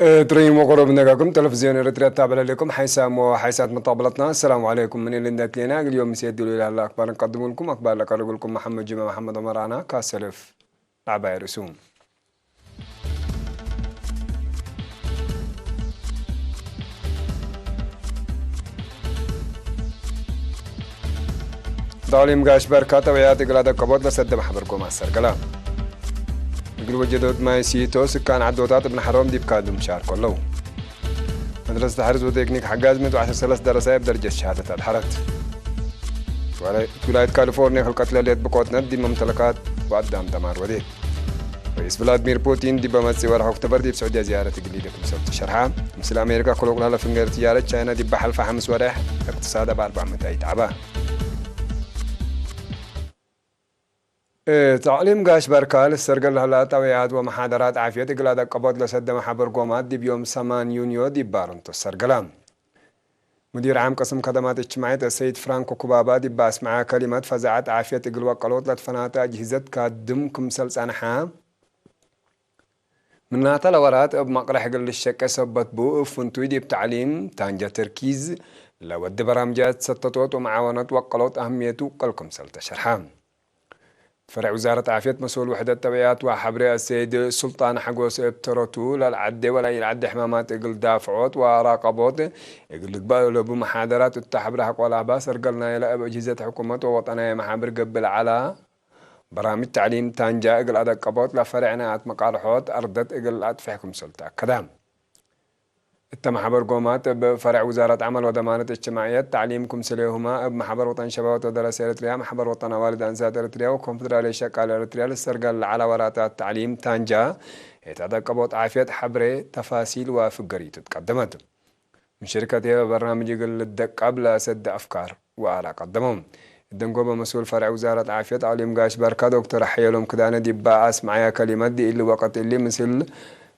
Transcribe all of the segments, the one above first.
تريم وقرب نجاكم تلفزيون إريتريا تابع لكم حيسام وحيسات مطابلتنا. السلام عليكم من اللي ندك لنا اليوم مسيد له الله أكبر نقدم لكم أخبار لك لكم محمد جمع محمد عمرانا كاسلف لعبة رسوم ضالم قاش بركاته وياتي قلادة كبوت لسد محبركم أسر كلام يقول وجدت ما يسيتو سكان عدوتات ابن حرام دي بكادم شعر كله مدرسة حرز وتكنيك حجاز 113 دراسة بدرجة شهادة الحرت ولاية كاليفورنيا خلقت ليلة بقوة ندي ممتلكات وقدام دمار وديت رئيس فلاديمير بوتين دي بمسي ورح اكتوبر دي بسعودية زيارة جديدة في مسوت شرحة مثل أمريكا خلق لها فنجر تجارة تشاينا دي بحل فحمس ورح اقتصادها ب400 تعبا تعليم قاش بركال السرقل هلا تويات ومحاضرات عافية قلادة قبض لسد محبر قومات دي بيوم 8 يونيو دي بارنتو السرقلام مدير عام قسم خدمات اجتماعية السيد فرانكو كوبابا دي باس معاه كلمة فزعت عافية قلوة قلوت لتفناتا أجهزة كادم كمسل سانحا من ناتا لورات بمقرح قل الشك سبت بو فنتوي دي بتعليم تانجا تركيز لود برامجات ستطوت ومعاونات وقلوت أهميته قل كمسل تشرحام فرع وزارة عافية مسؤول وحدة التبعيات وحبري السيد سلطان حقوس ابترتو للعدة ولا يلعد حمامات اقل دافعوت وراقبوت اقل قبال بمحاضرات التحبر حق والعباس ارقلنا الى اجهزة حكومة ووطنية محابر قبل على برامج تعليم تانجا اقل ادق قبوت لفرعنا مقارحوت اردت اقل ادفحكم سلطة كدام التمحبر قومات بفرع وزارة عمل وضمانة اجتماعية تعليمكم سليهما بمحبر وطن شباب ودراسة إريتريا محبر وطن والد أنسات إريتريا وكونفدرالية شكال إريتريا للسرقل على وراتات التعليم تانجا يتدقبوت عافية حبري تفاصيل وفقري تتقدمت من شركة برنامج يقل الدق قبل سد أفكار وآراء قدمهم الدنقوبة مسؤول فرع وزارة عافية تعليم قاش بركة دكتور حيالهم كدانا دي باس معايا كلمات دي اللي وقت اللي مثل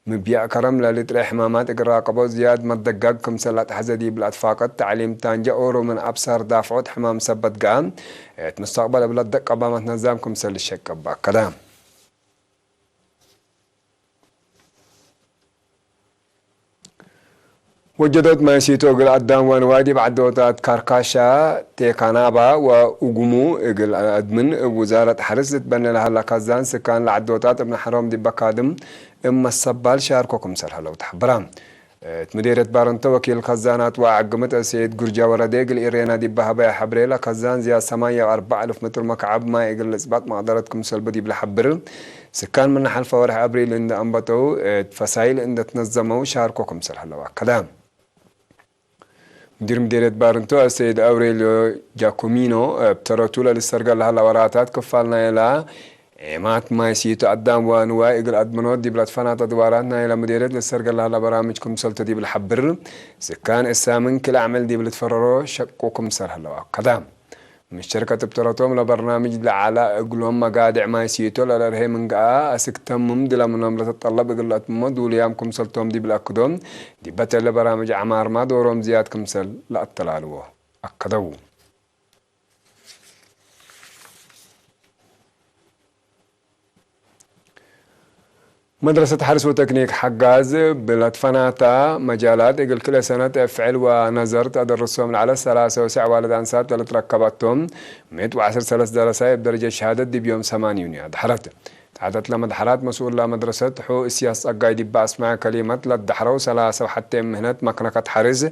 مبيع كرم للتري حمامات الراقبة زياد مدقق كمسلات حزدي بالأتفاق التعليم تانجا أورو من أبصر دافعوت حمام سبت قام مستقبل بلدق قبامة نظام كمسل الشك كلام وجدت ما يسيتو قل أدام وانوادي بعد دوتات كاركاشا تيكانابا وأقومو قل أدمن وزارة حرس تبنى لها لكازان سكان لعدوتات ابن حرام دي بكادم إما السبال شاركوكم سرها لو تحبرام مديرة بارنتو وكيل خزانات وعقمت السيد قرجا ورديق الإيرينا دي بهبايا حبريلا خزان زياد 84000 متر مكعب ما يقل الإثبات مقدرتكم سلبدي بالحبر سكان من حل فورح أبريل عند أنبتو فسائل عند تنظموا شاركوكم سرها لو كلام مديرة بارنتو السيد أوريليو جاكومينو بترتولا للسرقة لها لوراتات كفالنا إلى مات ما يسيتو قدام وانوا يقل أدمنوت دي بلاتفانات دواراتنا إلى مديرة للسرقة لها لبرامجكم سلطة دي بالحبر سكان السامن كل عمل دي بلتفررو شكوكم سرها لوا قدام من شركة بتراتوم لبرنامج لعلا اقلهم مقادع ما يسيتو للرهي من قاء اسكتمم دي لمنهم لتطلب اقل اتمد وليامكم سلطهم دي بالاكدوم دي بتل لبرامج عمار ما دورهم زيادكم سل لأطلالوه اكدو مدرسة حرس وتكنيك حجاز بلاتفناتا مجالات يقول كل سنة افعل ونظرت أدرسهم على 3 والد أنسات اللي تركبتهم 110 دراسة بدرجة شهادة دي بيوم 8 يونيو دحرت تعدت لمدحرات مسؤول لمدرسة حو السياس القايد باسمع كلمة للدحرو 3 وحتى مهنات مكنكة حرز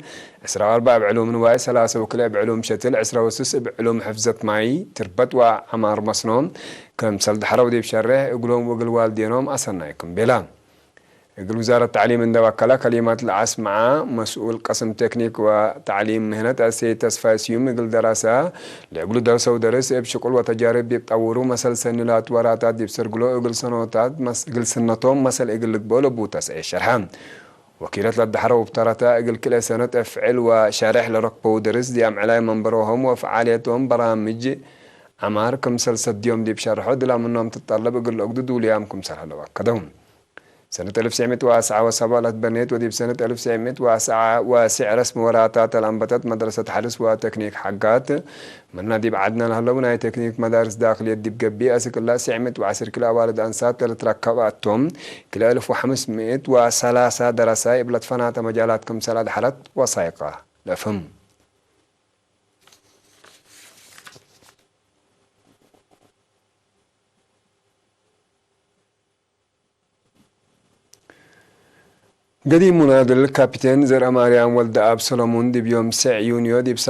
4 بعلوم نواي 3 وكلا بعلوم شتل 6 بعلوم حفظة معي تربت وعمار مصنوم كمسل دحرو دي بشره يقولون وقل والدينهم أصنعكم بلا يقول وزارة التعليم عند وكالة كلمات العاس مع مسؤول قسم تكنيك وتعليم مهنة السيد تسفاسيوم يقول دراسة يقول دراسة ودرس بشكل وتجارب بيطوروا مثل سنلات وراتات بيبسرقلوا يقول سنوات يقول سنتهم مثل يقول لك بولو بوتاس اي شرحان وكيلة للدحرة وبترتا يقول كل سنة افعل وشارح لركبه ودرس دي عملاء منبروهم وفعاليتهم برامج عماركم سلسل يوم دي بشرحوا دلا منهم تطلب يقول لك دودوا ليامكم سرحلوا كدهم سنة 1977 بنيت ودي بسنة 1909 رسم وراتات الأنبتت مدرسة حرس وتكنيك حقات من دي بعدنا لهلونا تكنيك مدارس داخلية دي بقبي أسك الله سعمت وعسر كلا والد أنسات لتركباتهم كلا 1503 دراسة إبلت فنات مجالاتكم سلاد حلت وصايقة لفهم قديم منادل الكابتن زر مريم ولد أب سلمون دي بيوم 9 يونيو دي ب7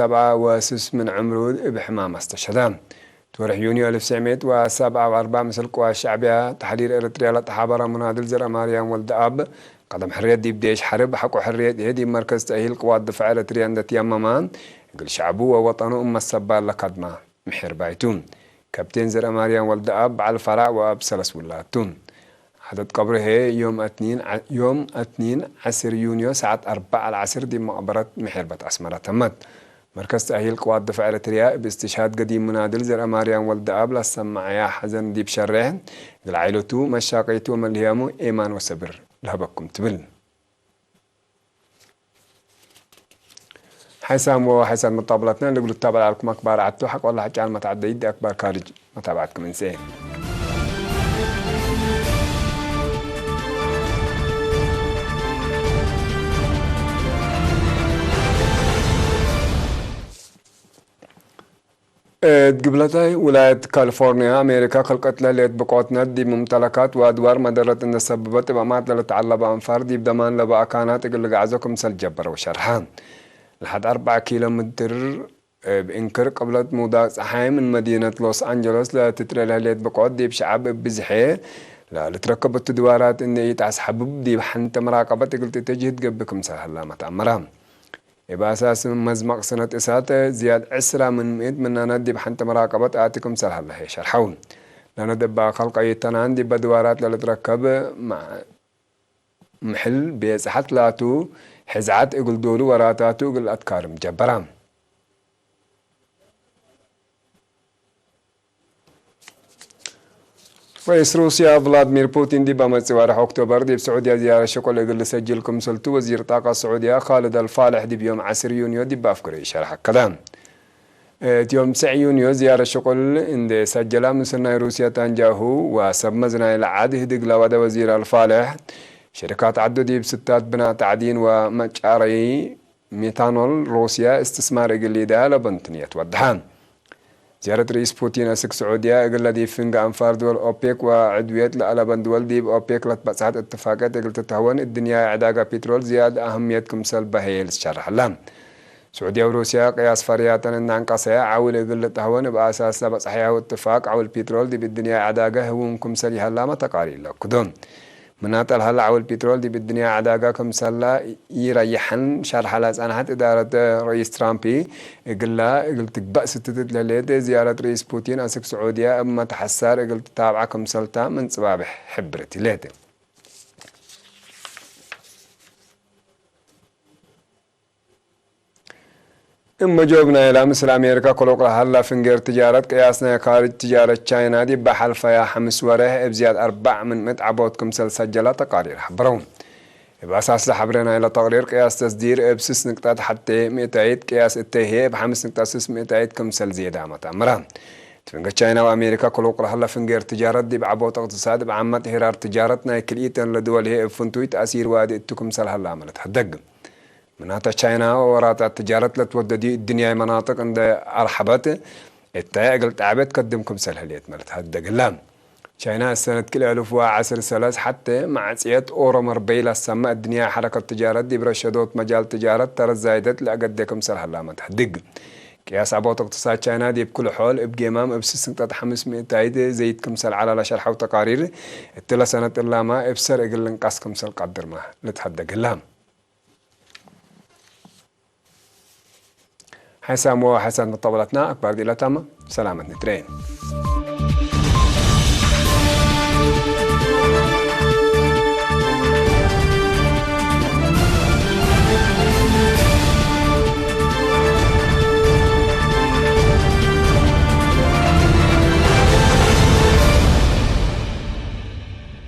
من عمرو بحمام استشهدان تورح يونيو 1947 مثل القوى الشعبية تحرير إريتريا لتحابر منادل زر مريم ولد أب قدم حرية دي بديش حرب حقو حرية هدي مركز تأهيل قوات الدفاع إريتريا عند يممان قل شعبه ووطنه أم السبال لقدمه محر بايتون كابتن زر مريم ولد أب على الفرع وأب سلس ولاتون عدد قبره يوم 2 10 يونيو ساعة 4 العصر دي مقبرة محربة أسمرة تمت مركز تأهيل قوات الدفاع الإريتريا باستشهاد قديم منادل زر مريم ولد أب للسمع يا حزن دي بشره العائلتو مشاقيتو مليامو إيمان وصبر لهبكم تبل حسام وحسن مطابلتنا اللي قلت تابع لكم أكبر عدتو حق والله حكي عن متعدي دي أكبر خارج متابعتكم إنسان قبلتها ولاية كاليفورنيا أمريكا خلقت لها بقوتنا دي ممتلكات وأدوار مدرة إن سببت بأمات لتعلب أنفار دي بدمان لبقى كانت اللي قعزكم سالجبر وشرحان لحد 4 كيلومتر بإنكر قبلت موضع صحاي من مدينة لوس أنجلوس لتترى لها بقوت دي بشعب بزحي لا لتركبت دوارات إن يتعسحب دي بحنت مراقبة قلت تجهد قبكم سهلا ما تأمرام بأساس مزمق سنة إسات زياد 10 من 100 من ندي بحنت مراقبة آتكم سهل الله شرحون لأن دبا خلق أي تنان دي بدوارات لتركب مع محل بيسحت لاتو حزعات اقل دولو وراتاتو اقل أتكار مجبرام رئيس روسيا فلاديمير بوتين دي بمسوارح أكتوبر دي بسعودية زيارة شكل اللي سجلكم سلطو وزير طاقة السعودية خالد الفالح دي بيوم 10 يونيو دي بأفكر شرح كلام يوم 9 يونيو زيارة شكل إن سجلها من سنة روسيا تنجاهو وسبمزنا إلى عاده دقلا ودا وزير الفالح شركات عدو دي بستات بناء تعدين ومجاري ميثانول روسيا استثمار إقلي دا لبنتنية ودحان زيارة رئيس بوتين أسك سعودية أقل دي فنغ أنفار دول أوبيك وعدويات لألبان دول دي بأوبيك لتبسعات اتفاقات أقل تتهون الدنيا إعداقة بترول زياد أهميتكم سلبة هي الشرح اللام سعودية وروسيا قياس فرياتنا نانقصة عاول أقل تهون بأساس بصحيح واتفاق عاول بترول دي بالدنيا إعداقة هونكم سليها اللامة تقاري لكدون مناطق الهلا عول بترول دي بالدنيا عداقاكم سلا يريحن شرح لاس أنا حتى إدارة رئيس ترامبي قلت بأس تتلاليد زيارة رئيس بوتين أسك سعودية أما تحسار قلت تابعكم سلطة من صبابح حبرتي ليته إما جوبنا إلى مثل أمريكا كلوك هلا فنجر تجارة قياسنا خارج تجارة تشاينا دي بحلفة يا حمس وره بزياد 4 من متعبوتكم سجلة تقارير حبرون بأساس لحبرنا إلى تقرير قياس تصدير بسس نقطات حتى 200 قياس التهيئ ب5 نقطات 200 كمسل زيادة متأمران فنجر تشاينا وأمريكا كلوك هلا فنجر تجارة دي بعبوت اقتصاد بعمة هرار تجارتنا كليتن لدول هي فنتوي تأثير وادي تكمسل هلا عملت هدق مناطق تشاينا ورات التجارة لتوددي الدنيا مناطق عند أرحبت التاجل تعبت قدمكم سلهليت مالت هذا قلام تشاينا السنة كل 1010 سلاس حتى مع سيات أورمر بيلا السماء الدنيا حركة التجارة دي برشدوت مجال تجارة ترى زايدت لأقدكم سلهلامة هدق قياس عبوت اقتصاد تشاينا دي بكل حول بجمام بسسن تتحمس 200 زيدكم سل على شرح وتقارير التلا سنة إلا ما ابسر اقل نقاسكم سل قدر ما لتهدى قلام حسام وحسن مطولتنا أكبر دي لتامة سلامة نترين